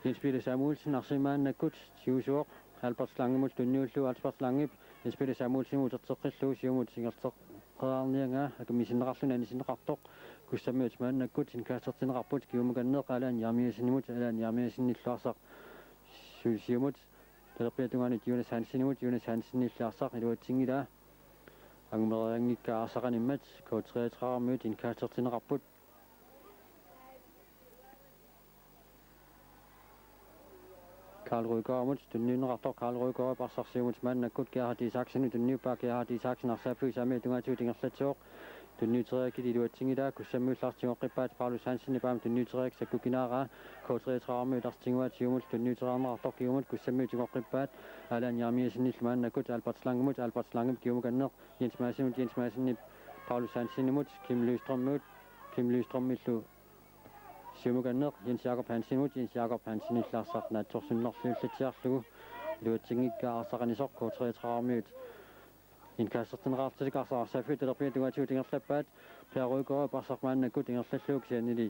Jens Peter Samuelsen arsimaannakut siusuoq Albert Slangemut tunniullu Albert Slangep Jens Peter Samuelsen uterteqqillu siumut singerteqqaarnianga akamisinnerarluna anisinneqartoq kussammuut maannakut inkaasertinrarput kiumukanneq alaan yarmiasinimut alaan yarmiasinnilluarsaq siumut talerpiatungaanit Jonas Hansenillaarsaq iluatsingila angmeriangikka arsaqanimmat K33 mødt inkaasertinrarput Karl Røgaard tunniunnerartoq Karl Røgaard parsarsiumut maannakut Gerhard Isaksen tunniupaa Gerhard Isaksen arsaapu saamiatungaatuut ingerlatsuoq tunniuteriakki iluatsingila kussammuullartiguoqqippaat Paulus Hansen ipaam tunniuteriak sakkukinaara K33 mødt artinguat siumut tunniuteriarnerartoq kiumut kussammuutigoqqippaat alaan yarmiasinnill maannakut Albert Slangep kiumukanneq Jens Madsen Paulus Hansenimut Kim Lystrømmillu siumukanneq Jens Jakob Hansenillaarsaq naatsorsunnerluullatiarlugu iluatsingikka arsaqanisoq K33 mødt inkaasertineraartisik arsaafiut talerpiatungaatuut ingerlappaat Per Røgaard parsarmaannakut ingerlalluuk sianili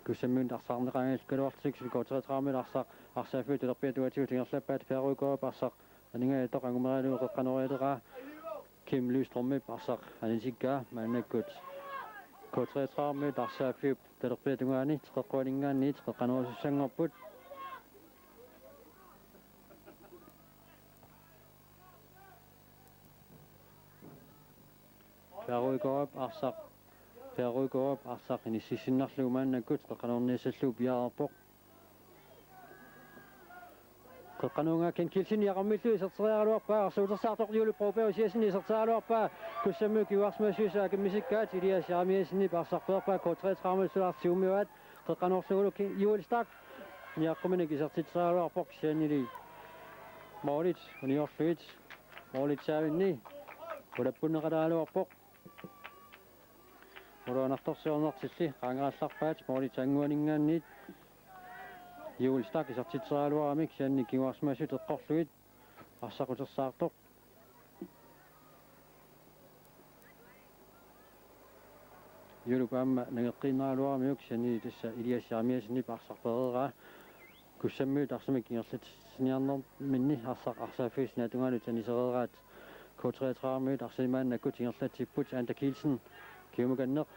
kussammuun arsarneqangailkaluartisik K33 mødt arsaafiut talerpiatungaatuut ingerlappaat Per Røgaard parsaq aningaatoq angumerialugu qeqqanorialeraa Kim Lystrømme parsaq anisikkaa maannakut K33 mødt arsaafiut talerpiatungaani teqeqqualingaanni teqeqqanorisussanngorput Per Røgaard arsaq inississinnerlugu maannakut teqqanorniasallu piaarpoq qeqqanuunga Ken Kilsin yaqammillu iserterialuarpaa arsuutersaartoq liulupropeusiesin iserterialuarpaa kussammu kiuarsmaasuusa akimmisikkaat Elias Yarmiasinni arsarpeerpaa K33 mødsulaarsiumiuat qeqqanorlugulu Juelstak niaqqumini isertiterialuarpoq sianili Morlit uniorluit Morlit saavinni ulappunneqalaaluarpoq Uruanartorsiornertilli qaangerallarpaat Morlit anguaningaanniit Juelstak isertiterialuaramik sianni kiuarsmaasu teqqorluit arsaqutersaartoq Yulupaamma nangeqqinnaaluaramiuk sianni tassa Elias Yarmiasinni arsarpereraa kussammuut arsimik ingerlatsiniarnerminni arsaafius naatungaanut anisereraat K33 mødt arsimaannakut ingerlatsipput Anta Kielsen kiumukanneq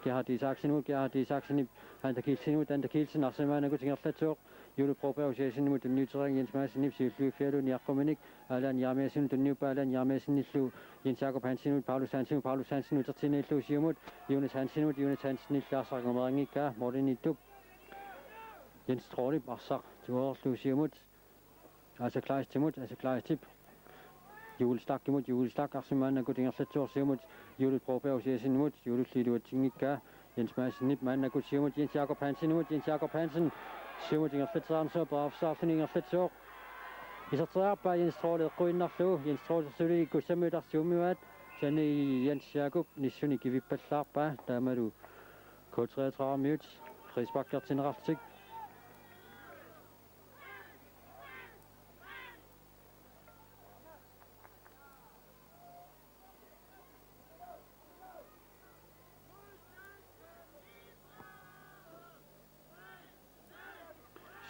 Gerhard Isaksen Anta Kielsen arsimaannakut ingerlatsuoq Juulupropeusiesinimut tunniuteriang Jens Madsen siulluufialu niaqqumnik alaan yarmiasin tunniupaa alaan yarmiasinnillu Jens Jakob Hansen Paulus Hansen utertinillu siumut Jonas Hansenillaarsaqngumeriangikkaa Morlinittup Jens Trollip arsaq tuorlu siumut Asseklaas timut, Asseklaas tip. Julestak imut, julestak, Arsimanna gut ingersetsuor siumut, julet Broberg siesin imut, julet liduat tingikka, Jens Madsen nip, manna gut siumut, Jens Jakob Hansen imut, Jens Jakob Hansen, siumut ingersetsuor, så brafsarsen ingersetsuor. Isarteraappa Jens Trolle quinnarlu, Jens Trolle suli kussamudar siumiuat, sani Jens Jakob nissuni kivippallarpa, taamalu K33 minut, frisparkertinrartik.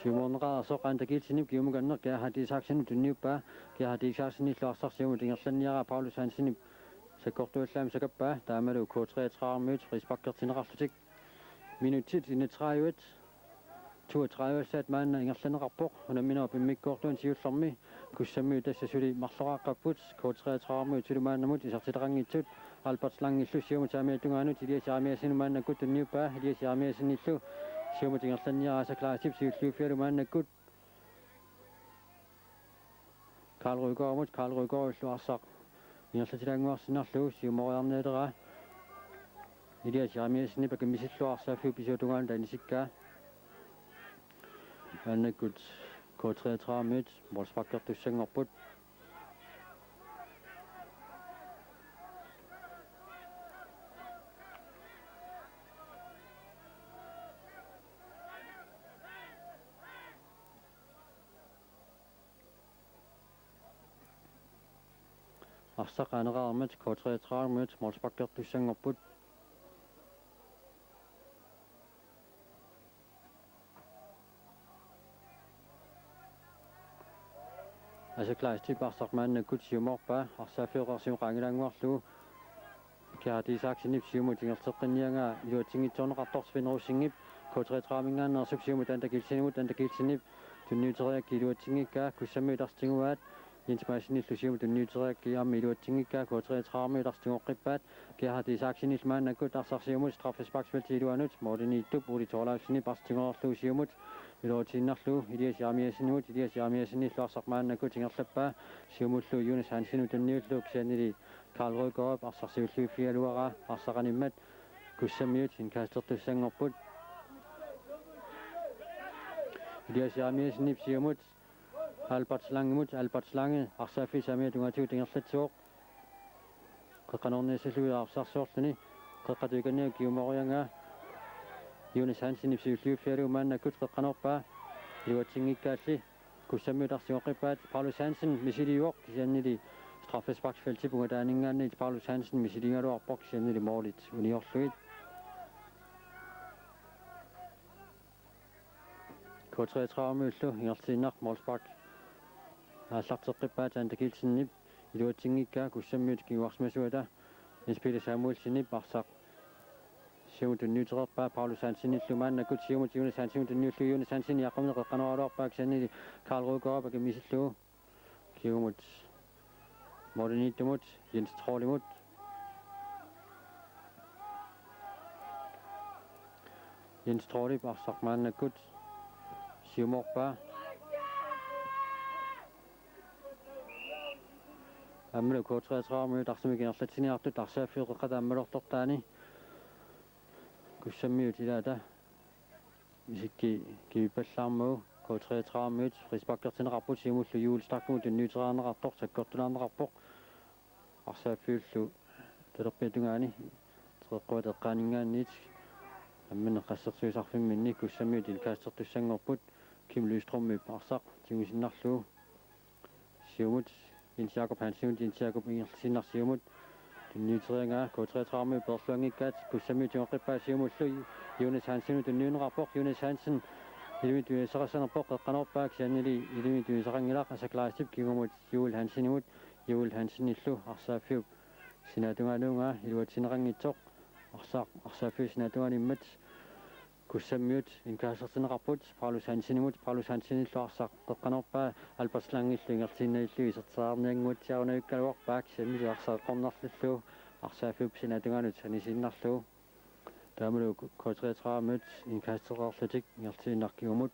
Siumonra soqanta kilsinip kiumuganner kiahati saaksinip tunniuppa kiahati saaksinip luarsarsiumut ingerlanniara Paulus Hansenip sakkortuallaam sakappa taamalu K33 minut frisparkertinrarlutik minutit inetræuet 32 sat manna ingerlannerarpoq unamina pimmikkortuan siullermi kussammi tassasuli marloraqqapput K33 minut sulumaannamut isartilerangitsut Albert Langillu siumut saamiatungaanut iliasiaramiasinu maannakut tunniuppa iliasiaramiasinillu siumut ingerlanniara Asseklaasip siulluuffialu maannakut Karl Rygaard illuarsaq ingerlatilanguarsinarlu siumoriarneelera iliasiaramiasinip akimmisilluarsaafiu pisuutungaan tanisikkaa maannakut K33 minut målsparkertussangerput Arsaqanerarmat K33 minut målsparkertussangerput Asseklaastip arsaqmaannakut siumorpa arsaafiuqarsiuqangilanguarlu kiahati saaksinip siumut ingerteqqinnianga iluatingitsoorneqartorsvinerussingip K33 mingaannersup siumut antakilsinip tunniuteriakki iluatingikka kussammiilarstinguaat Jens Madsenillu siumut tunniuteriakki aammi iluatingikka K33 miilarstingoqqippaat kiahati saaksinil maannakut arsarsiumut straffesparksvelti iluanut moodiniittup uli toorlaussinip arstingoorlu siumut iluutinnarlu iliasiarmiasinillu arsarmaannakut ingerlappaa siumullu Jonas Hansenu tunniullu kisanili Karl Rygaard arsarsiulluuffialuara arsaqanimmat kussammiut inkaastertussangerput iliasiarmiasinip siumut Albert Lange arsaafi saamiatungatigut ingerlatsuoq qeqqanorniassallu arsarsoorluni qeqqatuikanniu kiumorianga Jonas Hansen ipsiulluuffialu maannakut qeqqanorpaa iluatingikkaалли kussammiularsigoqqippaat Paulus Hansen misiliuoq kisiannili straffesparksfeltip ungataaningaanni Paulus Hansen misiliungaluarpoq kisiannili moolit uniorluit K33 minutlu ingertiinnaq målspark aallarteqqippaat antakilsinnip iluatingikka kussammiut kiuarsmasuata Jens Peter Samuelsenip arsaq siumut tunniutererpaa Paulus Hansenillu maannakut siumut Jonas Hansen tunniullu Jonas Hansen yaqumne qeqqanualuarpaa kisiannili Karl Rygaard akimmisillu kiumut modernittumut Jens Trollimut Jens Trollip arsaqmaannakut siumorpaa аммалу K33 минут арсамик инерлатсиниартут арсааффиуқеққата аммалортортаани куссаммиут илаата исикки кивиппаллаармагу K33 минут фрисбаккертинеқарпут симуллу юулстаркумут ньютераарнеқартор саккортулаарнеқарпоқ арсааффиуллу талерпиатунгаани теққуат эққаанингаанниит аммане қассерсуисарфимминни куссаммиут илкаастертуссангорпут Kim Løstrøm арсақ тигусиннарлуу сиумут Jens Jakob Hansen, Jens Jakob Ingersinnar siumut tunniuterianga K33 perluangikkaat kussammiut joqqippa siumullu Jonas Hansen tunniunerarpoq Jonas Hansen ilmit tuisarasanerpoq eqqanorpaak siannili ilmit tuisarangilaq Asseklaasip kingumut Joel Hansenimut Joel Hansenillu arsaaffiup sinatungaluunga iluatsinerangitsoq arsaaffiu sinatunganimmat kussammiut inkaasertineqarput Paulus Hansenillu arsaq teqqanorpaa Albert Langillu ingertiinnaillu iserteraarnianguutsiarunavikkaluarpaak siannili arsaaqornerlullu arsaaffiup sinatunganut sanisinnarlu taamalu K33 minut inkaastererlutik ingertiinnarkigumut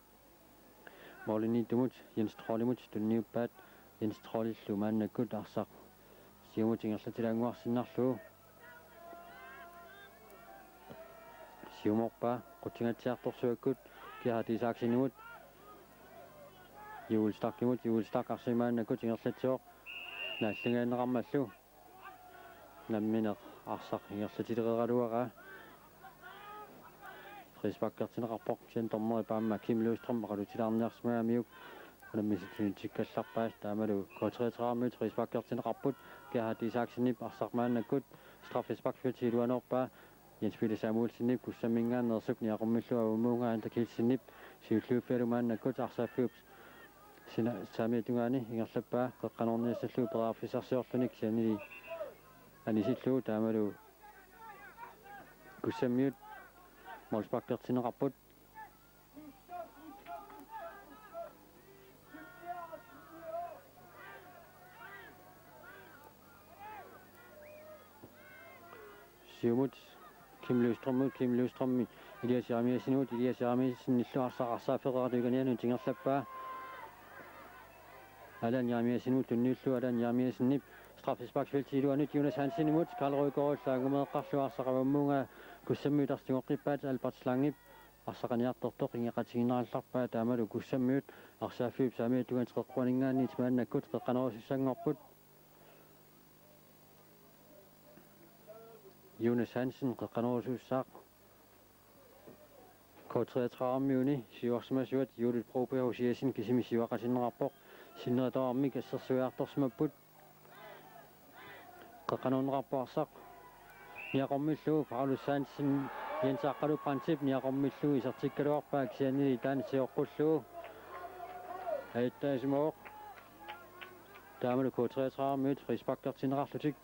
Målini dumut Jens Trollimut tunniuppaat Jens Trollillu maannakut arsaq siumutingerlatilanguarsinnarlu siumorpa qutingatsiartorsuakkut kiaatisaaksinimut juulstark arsimaannakut ingerlatsuoq naallingaanneqarmallu nammineq arsaq ingerlatileqeraluaqa Frisbakkertineqarpoq sen tormeri paamma Kim Løvstrøm maqalutilaarniarsmaamiuk nammisittikkallarpaas taamalu kootreeteraarmut Frisbakkertineqarput kiaatisaaksinip arsaqmaannakut straffesbakfiltiluanorpa Jens Peter Samuelsenip kussammingaannersuk niaqormillu aumuunga antakilsinnip siulluuffalumaannakut arsaaffiup sina saamiatungaani ingerlappaa qeqqanorniassallu peraarfisarsiorlunik sianili anisillu taamalu kussammiut Molsbakkertineqarput siumut Kim Løvstrøm Elias Jeremiasinut nillu arsaafeqeratuganianu tingerlappaa Allan Jeremiasinut tunniullu Allan Jeremiasinnip straffesbakfiltiluanut Jonas Hansenimut Karl Røgaard arsaqavammuunga kussammiut artingoqqippaat Albert Slangip arsaqaniartortoq ingeqatiginerallarpaa taamalu kussammiut arsaaffiup saamiatugan teqquaningaanni timaannakkut qeqqanerusussanngorput Jonas Hansen qeqqanerusussaaq K33 siuarsimasuat Judith Broberg siasin kisimi siuaqatinnerarpoq sinneritoarmik assersuiartorsmapput qeqqanernerarpoarsaq niaqormillu Paulus Hansen Jens Aqalu Princip niaqormillu isertikkaluarpaa kisanili taan siorqullu aittaasimoq taamalu K33 Frisbakkertineqarlutik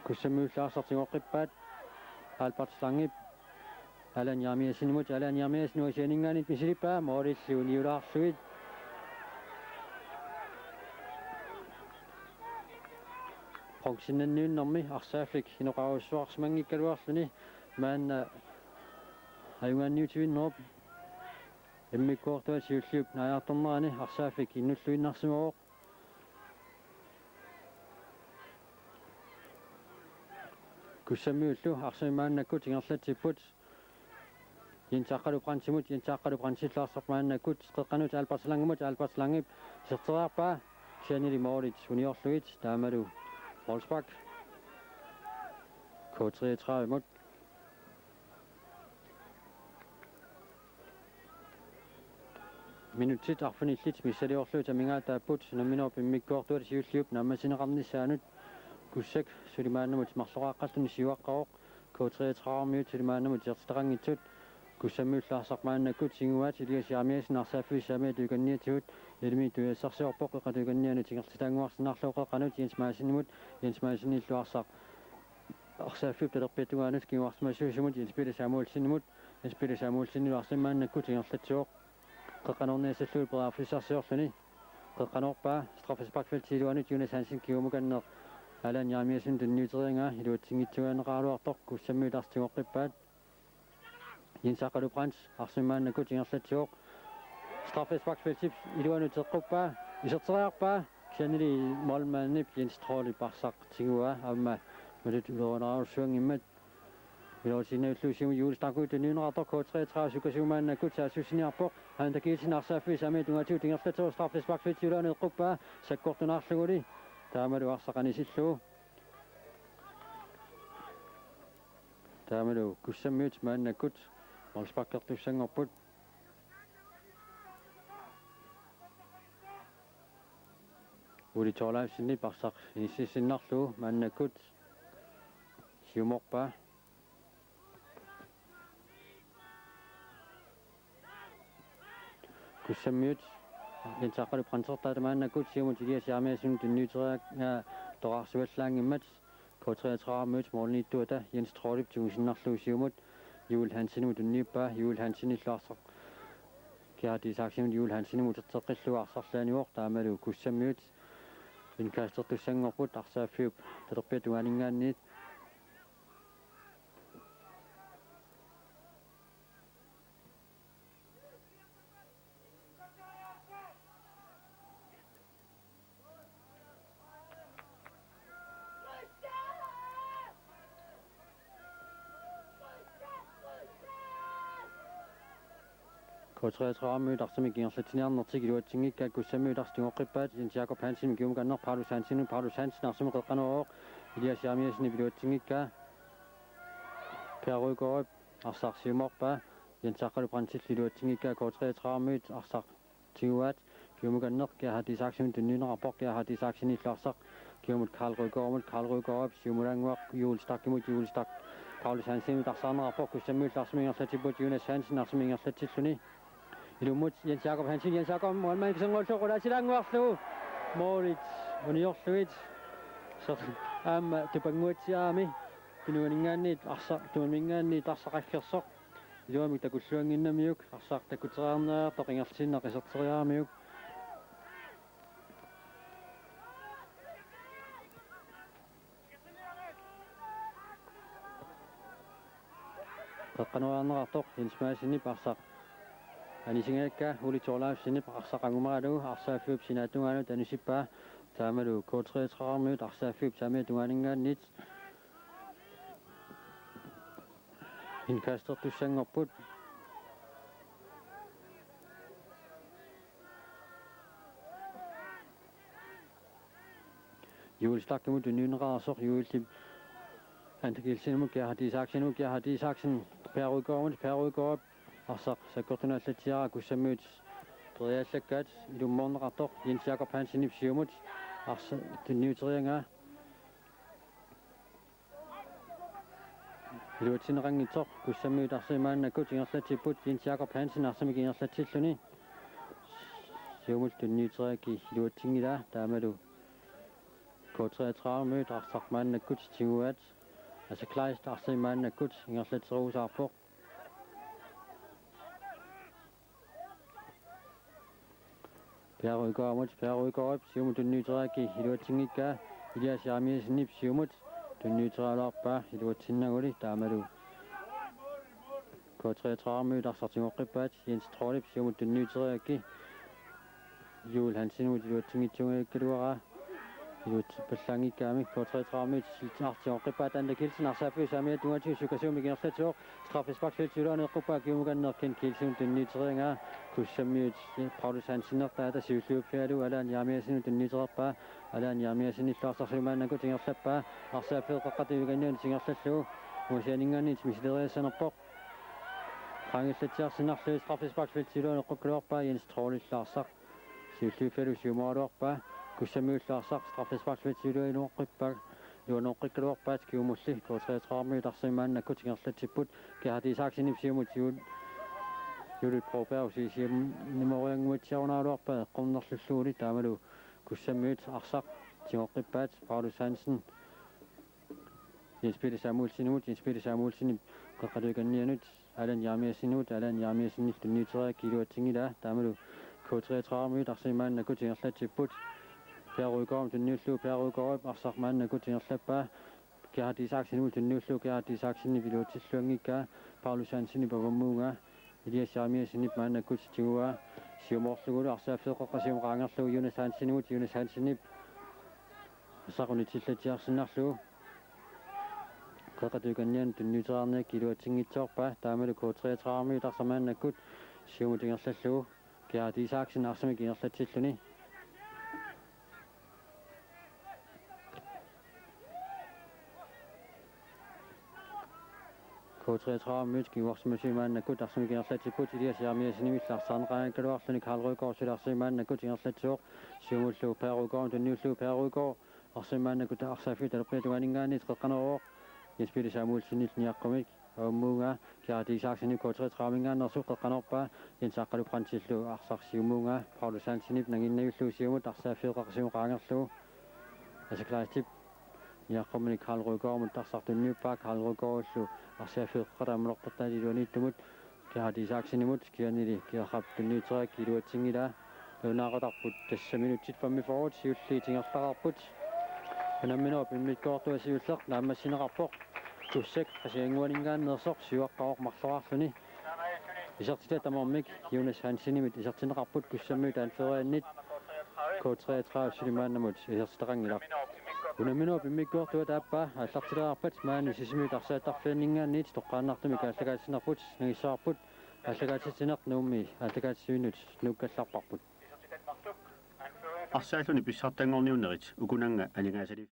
kussammiullaarsertingoqqippaat Albert Slangip Allan Jeremiasinimut Allan Jeremiasinu sianingaanit misilippaa moorillu niulaarluit Proxinanniunnermi arsaafik inoqaruussuarsmangikkaluarluni maanna ajungaanniutivinnerop emmikkuortua siulliup naajaartornerani arsaafik innulluinnarsimooq kussammiullu arsimaannakut ingerlatipput Jens Aqalu Princillaarsormaannakut qeqqanut Albert Slangip serteraarpaa sianili moorit uniorluit taamalu Wolfsbak K33 imod minutit arfunillit missaliorluut amingaataaput namminorp immikkuortuat siulliup nammasineqarnissaanut kussak sulimaannamut marloqaaqqalluni siuaqqaroq K33 sulimaannamut sertaqanngitsut kussammiullaarsarmaannakut singuaat Elias Jeremiasin arsaaffiissaamiat uikanniatigut elimi tuyassarsiorpoq qeqatuikannianu tingerlitaanguarsinarlu qeqqanut Jens Maasinillu arsaaffiup talerpiatugaanut kinguarsimasuusumut Jens Peter Samuelsennilu arsimaannakut tingerlatsuoq qeqqanorniassalluul peraarfisarsiorluni qeqqanorpaa straffesbakfiltiluanut Jonas Hansen kiumukanneq Allan Jeremiasin tunniuterianga iluatsingitsugaanneqaaluartoq kussammiulartingoqqippaat Jens Aqalu arsimaannakut ingerlatsuoq straffesbakfiltip iluanuteqquppa iserteriarpa kisanili molmaannip Jens Trollip arsaq tingua amma malut ulerunerarussuangimmat ilorsinnaulluusimu juulstarkut tunniunerartoq K33 sukasuumaannakut saassussiniarpoq haantakiilsin arsaaffi saamiatungatiu tingerlatsuoq straffesbakfiltip iluanuteqquppa sakkortunaarluguli taamalu arsaqanisillu taamalu kussammiut maannakut Wolfsbakkertussangorput Uli Torleifsinni parsaq inississinnarlu maannakut siumorpa kussammiut Jens Aqalu Princip siumut Elias Jeremiasin tunniuterianga toqarsuallaangimmat K33 mornittuata Jens Trollip tungusinnarlu siumut Juul Hansenimut tunniuppaa Juul Hansenilluarsaq kiaatisaaksimut Juul Hansenimut terteqqilluarsarlaaniuoq taamalu kussammiut inkaastertussangorput arsaaffiup talerpiatugaaninggaanniit K33 mød Arsami Gingslatiniarnertik iluatingikka kussammiulars tungoqqippaat Jens Jakob Hansen kiumukanner Paulus Hansen Arsami qeqqanuoq Elias Jamiasen iluatingikka Per Rygaard arsarsiumorpa Jens Jakob Brandt iluatingikka K33 mød arsar tiuat kiumukanner Gerhard Isaksen tunnineraport Gerhard Isaksen illarsaq kiumut Karl Rygaard siumulanguaq julstak Paulus Hansen arsarneraport kussammiullarsimingerlatiput Jonas Hansen arsimingerlatilluni Ilumut Jens Jakob Hansen målmand kisangolsoqula silanguarlu Moritz uniorluit så tupanguatiaami tunuaningaanniit tunuaningaanniit arsaqaffiersoq iluamik takulluanginnamiuk arsaq takuteriarneer toqingersinneq iserteriaamiuk qaqqanuarnerartoq Jens Maasinip arsaq Anisingakka uli torlaaf sinip arsaqangumaralu arsaafiup sinatungaanu tanusippa taamalu K33 arsaafiup samiatunganingaannit inkaastertussangorput juulstarkimut tunniunerarsoq juultip antakilsinumuk Gerhard Isaksen Per Rygaard arsaq sakkortunaallatiara kussammiut periallakkaat ilummoorneqartoq Jens Jakob Hansen siumut arsa tunniuterianga iluatineqangitsoq kussammiut arsimaannakut ingerlatiput Jens Jakob Hansen arsamik ingerlatilluni siumut tunniuteriaki iluatingila taamalu K33 mød arsaqmaannakut tinguat asaklaist arsimaannakut ingerlatteruusaarpoq Per Rygaard siumut tunniuteriaki iluatingikka Elias Jamiasen siumut tunniuterialuarpa iluatinnaguli taamalu K33 mød arsartingoqqippaat Jens Trollip siumut tunniuteriaki Joel Hansenut iluatingitsungaikkaluara iluutpallangikkaami K33 mød artingoqqippaat Anda Kilsen arsaafiu samiatungatiu sukasuumik ingerlatuoq straffesparksfilsuulaaneeqquppa kiumukannerkin Kilsen tunniuterianga kussammiut Paulus Hansen taata siulluuppialu alaan Jamiasen tunniutererpa alaan Jamiasen illaarsarsulumaannakut ingerlappa arsaafiu qaqqativiganniun singerlallu muasianingaannit misileriassanerpoq qaangillatiarsinarlu straffesparksfilsuulaaneqqukkaluarpa Jens Trollillaarsaq siulluuppialu siumaaluarpa kussammiullaarsaq straffesparksfilsuulaanuoqqippa luanoqqikkaluarpaat kiumulli K33 arsimaannakut ingerlatiput Gerhard Isaksen siumut Julit Broberg nimorianguatiarunaaluarpa eqqornerlulluuli taamalu kussammiut arsaq tingoqqippaat Paulus Hansen Jens Peter Samuelsen qaqqaluikannianut Alan Jamiasen tunniuteriaki iluatingila taamalu K33 arsimaannakut ingerlatiput Per Rygaard tunniullu arsaqmaannakut ingerlappa Gerhard Isaksen tunniullu Gerhard Isaksen iluatilluangikka Paulus Hansen pavammuunga Elias Jamiasen maannakut tigua siumorlugulu arsaafeeqqaqqasium qaangerlugu Jonas Hansen saqunitillatiarsinnarlugu qaqqatuikannian tunniuteriarneek iluatingitsoorpa taamalu K33 arsamaannakut siumut ingerlallugu Gerhard Isaksen arsamik ingerlatilluni K33 mødski uarsimaasimaannakut arsamik ingerlatiput Elias Jamiasen illarsaarneqaanakkaluarluni Karl Rygaard sularsimaannakut ingerlatsuoq siumullu Per Rygaard tunniullu Per Rygaard arsimaannakut arsaafiut alqqiatuganingaannit qeqqaneruoq Jens Peter Samuelsen niaqqumik aummuunga Gerhard Isaksen K33 mingaannersuq qeqqanerpa Jens Jakob Brandt arsarsiumuunga Paulus Hansen nanginnagullu siumut arsaafiuqaqsium qaangerlugu asaklaastip niaqqumni Karl Rygaard arsartunniuppa Karl Rygaardullu arsiafiuqqaraamulorqattaaliluaniittumut Gerhard Isaksenimut kianili kiaqap tunniuteriaki iluatingila lunaaqatarput tassaminutsit fammi forward siulliitingerlaqarput panamminuap immitkoortua siulleq naammassineqarpoq tussak qasianguaningaanneersoq siuaqqaoq marlorarluni isertila tamormik Jonas Hansenimit isertineqarput kussammiut aanferiannit K33 sulimaannamut isertitaqangilaq Unamino pimmikkoortua taappa allartilearpat maani sisimiut arsaattarfianningaannit toqqaannartumik allakaatsinarput nagissaarput аллагаатсинеқнуумми аллагаатсуинут нуккалларпарпут Identitet Martuk. Anfører Arsaalluni pissartangorniunnerit ukunanga alingaasali